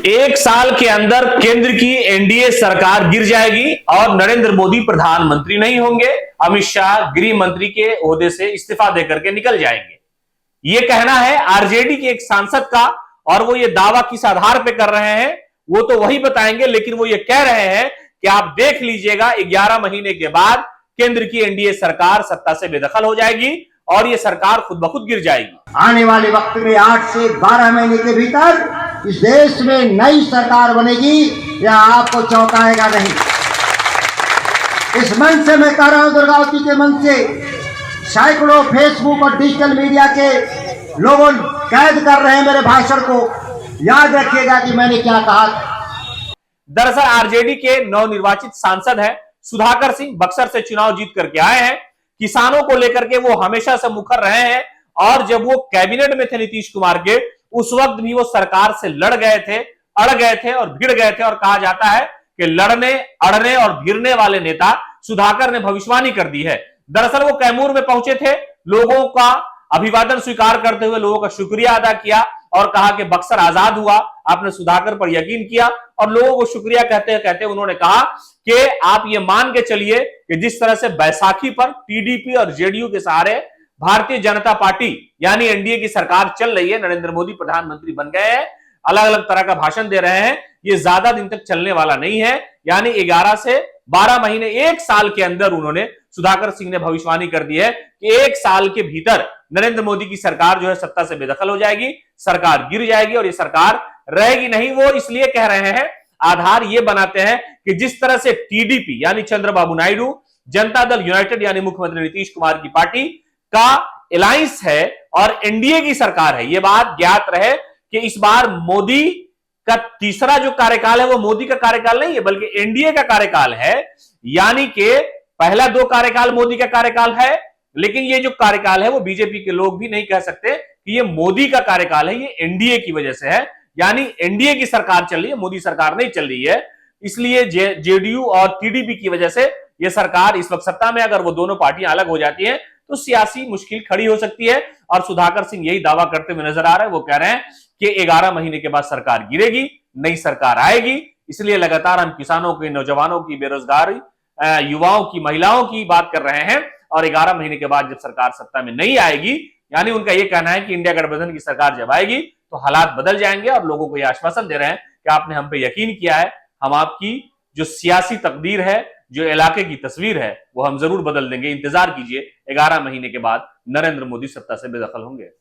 एक साल के अंदर केंद्र की एनडीए सरकार गिर जाएगी और नरेंद्र मोदी प्रधानमंत्री नहीं होंगे। अमित शाह गृह मंत्री के ओहदे से इस्तीफा देकर के निकल जाएंगे। यह कहना है आरजेडी के एक सांसद का और वो ये दावा किस आधार पे कर रहे हैं वो तो वही बताएंगे, लेकिन वो ये कह रहे हैं कि आप देख लीजिएगा 11 महीने के बाद केंद्र की एनडीए सरकार सत्ता से बेदखल हो जाएगी और ये सरकार खुद ब खुद गिर जाएगी। आने वाले वक्त में 8 से 12 महीने के भीतर इस देश में नई सरकार बनेगी, यह आपको चौंकाएगा नहीं। इस मंच से मैं कह रहा हूं, दुर्गावती के मंच से सैकड़ों फेसबुक और डिजिटल मीडिया के लोगों कैद कर रहे हैं मेरे भाषण को। याद रखिएगा कि मैंने क्या कहा। दरअसल आरजेडी के नवनिर्वाचित सांसद हैं सुधाकर सिंह, बक्सर से चुनाव जीत करके आए हैं। किसानों को लेकर के वो हमेशा से मुखर रहे हैं और जब वो कैबिनेट में थे नीतीश कुमार के, उस वक्त भी वो सरकार से लड़ गए थे, अड़ गए थे और भिड़ गए थे। और कहा जाता है कि लड़ने, अड़ने और भिड़ने वाले नेता सुधाकर ने भविष्यवाणी कर दी है। दरअसल वो कैमूर में पहुंचे थे, लोगों का अभिवादन स्वीकार करते हुए लोगों का शुक्रिया अदा किया और कहा कि बक्सर आजाद हुआ, आपने सुधाकर पर यकीन किया। और लोगों को शुक्रिया कहते कहते उन्होंने कहा कि आप ये मान के चलिए कि जिस तरह से बैसाखी पर टीडीपी और जेडीयू के सहारे भारतीय जनता पार्टी यानी एनडीए की सरकार चल रही है, नरेंद्र मोदी प्रधानमंत्री बन गए हैं, अलग अलग तरह का भाषण दे रहे हैं, ये ज्यादा दिन तक चलने वाला नहीं है। यानी 11 से 12 महीने, एक साल के अंदर उन्होंने, सुधाकर सिंह ने भविष्यवाणी कर दी है कि एक साल के भीतर नरेंद्र मोदी की सरकार जो है सत्ता से बेदखल हो जाएगी, सरकार गिर जाएगी और ये सरकार रहेगी नहीं। वो इसलिए कह रहे हैं, आधार ये बनाते हैं कि जिस तरह से टीडीपी यानी चंद्रबाबू नायडू, जनता दल यूनाइटेड यानी मुख्यमंत्री नीतीश कुमार की पार्टी का अलायंस है और एनडीए की सरकार है, ये बात ज्ञात रहे कि इस बार मोदी का तीसरा जो कार्यकाल है वो मोदी का कार्यकाल नहीं है बल्कि एनडीए का कार्यकाल है। यानी कि पहला 2 कार्यकाल मोदी का कार्यकाल है, लेकिन ये जो कार्यकाल है वो बीजेपी के लोग भी नहीं कह सकते कि ये मोदी का कार्यकाल है, ये एनडीए की वजह से है। यानी एनडीए की सरकार चल रही है, मोदी सरकार नहीं चल रही है। इसलिए जेडीयू और टीडीपी की वजह से ये सरकार इस वक्त सत्ता में, अगर वो दोनों पार्टियां अलग हो जाती हैं तो सियासी मुश्किल खड़ी हो सकती है। और सुधाकर सिंह यही दावा करते हुए नजर आ रहे हैं। वो कह रहे हैं कि 11 महीने के बाद सरकार गिरेगी, नई सरकार आएगी। इसलिए लगातार हम किसानों की, नौजवानों की, बेरोजगारी, युवाओं की, महिलाओं की बात कर रहे हैं। और 11 महीने के बाद जब सरकार सत्ता में नहीं आएगी, यानी उनका यह कहना है कि इंडिया गठबंधन की सरकार जब आएगी तो हालात बदल जाएंगे। और लोगों को यह आश्वासन दे रहे हैं कि आपने हम पे यकीन किया है, हम आपकी जो सियासी तकदीर है, जो इलाके की तस्वीर है, वो हम जरूर बदल देंगे। इंतजार कीजिए, 11 महीने के बाद नरेंद्र मोदी सत्ता से बेदखल होंगे।